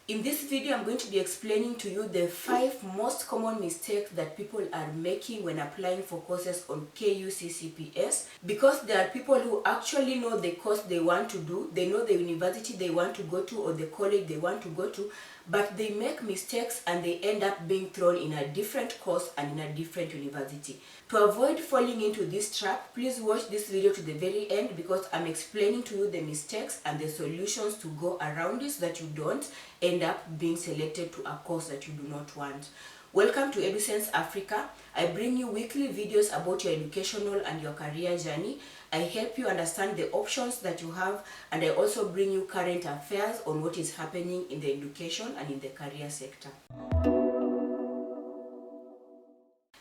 In this video, I'm going to be explaining to you the 5 most common mistakes that people are making when applying for courses on KUCCPS, because there are people who actually know the course they want to do, they know the university they want to go to or the college they want to go to, but they make mistakes and they end up being thrown in a different course and in a different university. To avoid falling into this trap, please watch this video to the very end, because I'm explaining to you the mistakes and the solutions to go around it so that you don't end up being selected to a course that you do not want. Welcome to EduSens Africa. I bring you weekly videos about your educational and your career journey. I help you understand the options that you have, and I also bring you current affairs on what is happening in the education and in the career sector.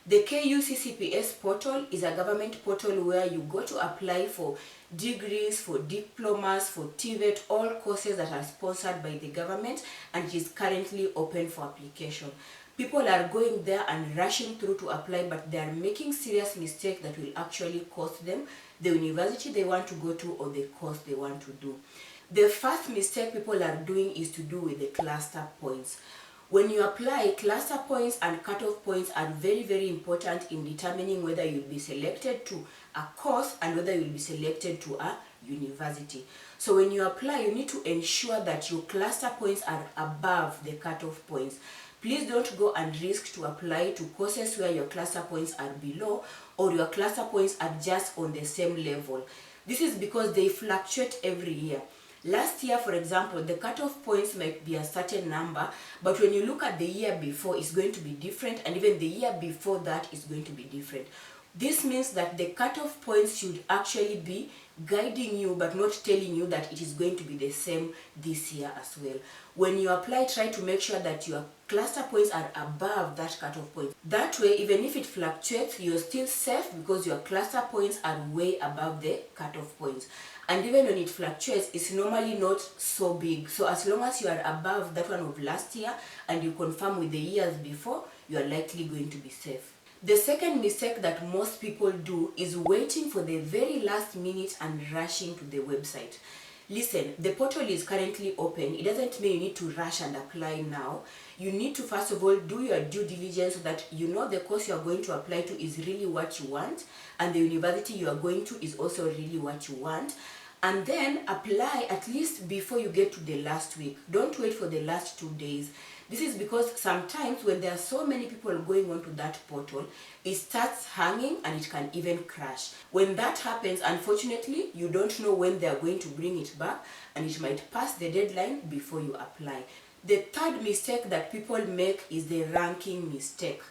The KUCCPS portal is a government portal where you go to apply for degrees, for diplomas, for TVET, all courses that are sponsored by the government, and it is currently open for application. People are going there and rushing through to apply, but they are making serious mistakes that will actually cost them the university they want to go to or the course they want to do. The first mistake people are doing is to do with the cluster points. When you apply, cluster points and cutoff points are very, very important in determining whether you'll be selected to a course and whether you'll be selected to a university. So when you apply, you need to ensure that your cluster points are above the cutoff points. Please don't go and risk to apply to courses where your cluster points are below or your cluster points are just on the same level. This is because they fluctuate every year. Last year, for example, the cutoff points might be a certain number, but when you look at the year before, it's going to be different, and even the year before that is going to be different. This means that the cutoff points should actually be guiding you, but not telling you that it is going to be the same this year as well. When you apply, try to make sure that your cluster points are above that cutoff point. That way, even if it fluctuates, you're still safe because your cluster points are way above the cutoff points. And even when it fluctuates, it's normally not so big. So as long as you are above that one of last year and you confirm with the years before, you are likely going to be safe. The second mistake that most people do is waiting for the very last minute and rushing to the website. Listen, the portal is currently open. It doesn't mean you need to rush and apply now. You need to first of all do your due diligence so that you know the course you are going to apply to is really what you want, and the university you are going to is also really what you want. And then apply at least before you get to the last week. Don't wait for the last 2 days. This is because sometimes when there are so many people going onto that portal, it starts hanging and it can even crash. When that happens, unfortunately, you don't know when they are going to bring it back, and it might pass the deadline before you apply. The third mistake that people make is the ranking mistake.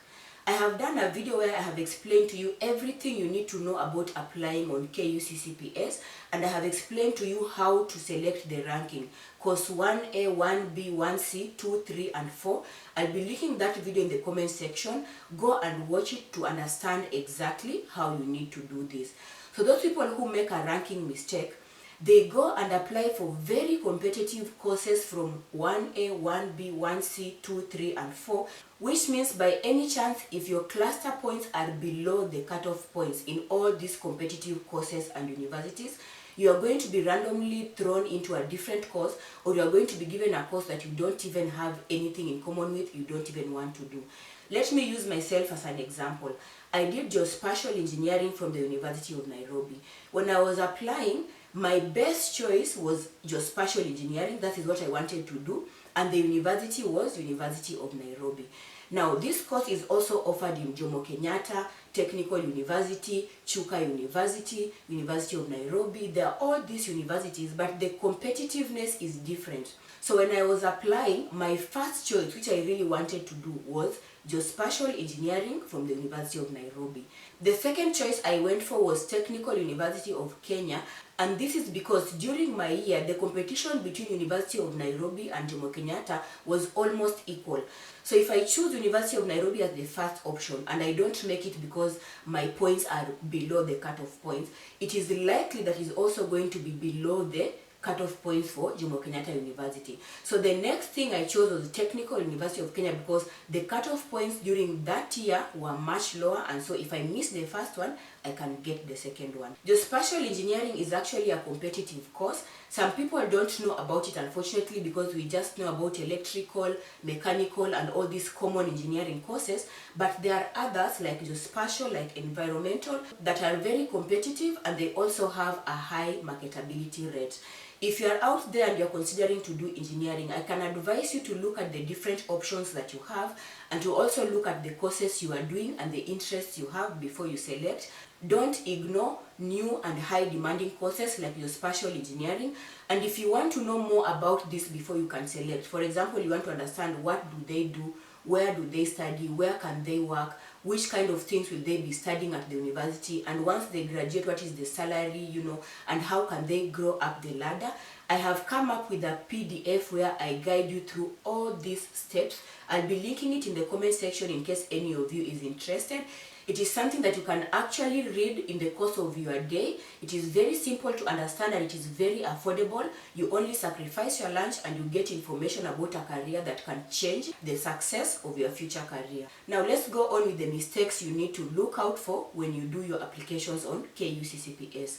I have done a video where I have explained to you everything you need to know about applying on KUCCPS, and I have explained to you how to select the ranking. Course 1A, 1B, 1C, 2, 3, and 4. I'll be linking that video in the comment section. Go and watch it to understand exactly how you need to do this. So those people who make a ranking mistake, they go and apply for very competitive courses from 1A, 1B, 1C, 2, 3, and 4, which means by any chance, if your cluster points are below the cutoff points in all these competitive courses and universities, you are going to be randomly thrown into a different course, or you are going to be given a course that you don't even have anything in common with, you don't even want to do. Let me use myself as an example. I did geospatial engineering from the University of Nairobi. When I was applying, my best choice was geospatial engineering. That is what I wanted to do, and the university was University of Nairobi. Now, this course is also offered in Jomo Kenyatta Technical University, Chuka University, University of Nairobi. There are all these universities, but the competitiveness is different. So when I was applying, my first choice, which I really wanted to do, was geospatial engineering from the University of Nairobi. The second choice I went for was Technical University of Kenya, and this is because during my year, the competition between University of Nairobi and Jomo Kenyatta was almost equal. So if I choose University of Nairobi as the first option and I don't make it because my points are below the cutoff points, it is likely that it's also going to be below the cutoff points for Jomo Kenyatta University. So the next thing I chose was the Technical University of Kenya, because the cutoff points during that year were much lower, and so if I miss the first one, I can get the second one. Geospatial engineering is actually a competitive course. Some people don't know about it, unfortunately, because we just know about electrical, mechanical, and all these common engineering courses. But there are others like geospatial, like environmental, that are very competitive, and they also have a high marketability rate. If you are out there and you're considering to do engineering, I can advise you to look at the different options that you have, and to also look at the courses you are doing and the interests you have before you select. Don't ignore new and high demanding courses like your spatial engineering. And if you want to know more about this before you can select, for example, you want to understand what do they do, where do they study, where can they work, which kind of things will they be studying at the university, and once they graduate, what is the salary, and how can they grow up the ladder. I have come up with a PDF where I guide you through all these steps. I'll be linking it in the comment section in case any of you is interested. It is something that you can actually read in the course of your day. It is very simple to understand and it is very affordable. You only sacrifice your lunch and you get information about a career that can change the success of your future career. Now let's go on with the mistakes you need to look out for when you do your applications on KUCCPS.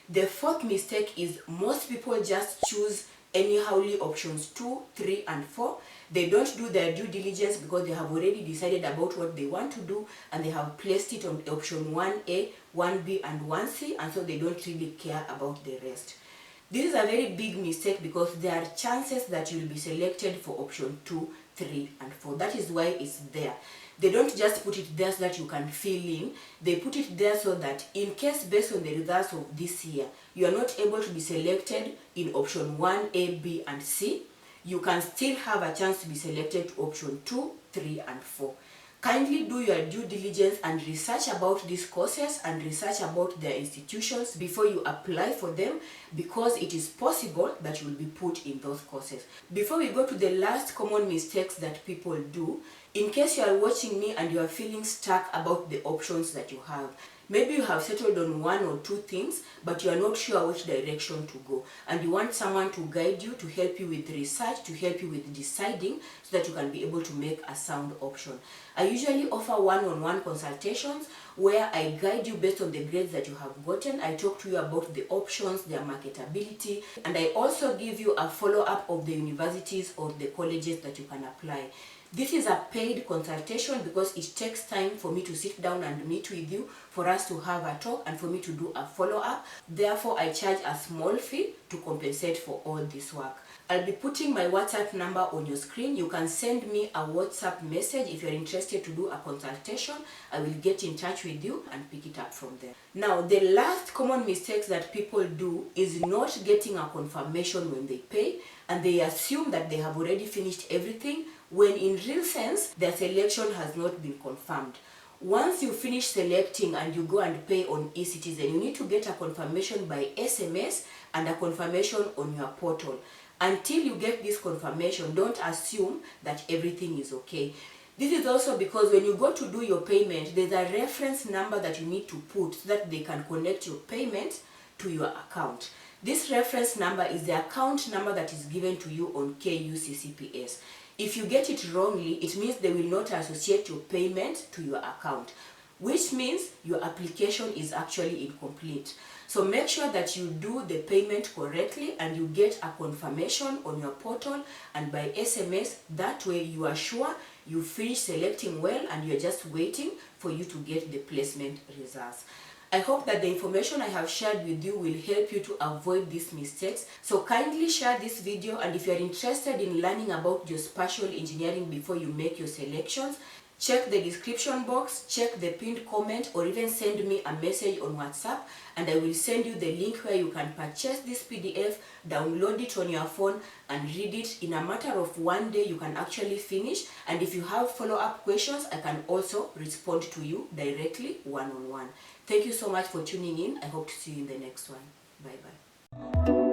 The fourth mistake is most people just choose anyhowly options 2, 3, and 4. They don't do their due diligence because they have already decided about what they want to do, and they have placed it on option 1A, 1B, and 1C, and so they don't really care about the rest. This is a very big mistake because there are chances that you will be selected for option 2, 3, and 4. That is why it's there. They don't just put it there so that you can fill in. They put it there so that in case, based on the results of this year, you are not able to be selected in option 1A, B, and C, you can still have a chance to be selected to option 2, 3, and 4. Kindly do your due diligence and research about these courses and research about their institutions before you apply for them, because it is possible that you will be put in those courses. Before we go to the last common mistakes that people do, in case you are watching me and you are feeling stuck about the options that you have, maybe you have settled on 1 or 2 things, but you are not sure which direction to go, and you want someone to guide you, to help you with research, to help you with deciding, so that you can be able to make a sound option. I usually offer one-on-one consultations where I guide you based on the grades that you have gotten. I talk to you about the options, their marketability, and I also give you a follow-up of the universities or the colleges that you can apply. This is a paid consultation because it takes time for me to sit down and meet with you, for us to have a talk, and for me to do a follow-up. Therefore, I charge a small fee to compensate for all this work. I'll be putting my WhatsApp number on your screen. You can send me a WhatsApp message if you're interested to do a consultation. I will get in touch with you and pick it up from there. Now, the last common mistakes that people do is not getting a confirmation when they pay, and they assume that they have already finished everything, when in real sense, their selection has not been confirmed. Once you finish selecting and you go and pay on eCitizen, you need to get a confirmation by SMS and a confirmation on your portal. Until you get this confirmation, don't assume that everything is okay. This is also because when you go to do your payment, there's a reference number that you need to put so that they can connect your payment to your account. This reference number is the account number that is given to you on KUCCPS. If you get it wrongly, it means they will not associate your payment to your account, which means your application is actually incomplete. So make sure that you do the payment correctly and you get a confirmation on your portal and by SMS. That way you are sure you finish selecting well and you're just waiting for you to get the placement results. I hope that the information I have shared with you will help you to avoid these mistakes. So kindly share this video, and if you are interested in learning about your spatial engineering before you make your selections, check the description box, check the pinned comment, or even send me a message on WhatsApp, and I will send you the link where you can purchase this PDF, download it on your phone, and read it. In a matter of 1 day, you can actually finish. And if you have follow-up questions, I can also respond to you directly one-on-one. Thank you so much for tuning in. I hope to see you in the next one. Bye-bye.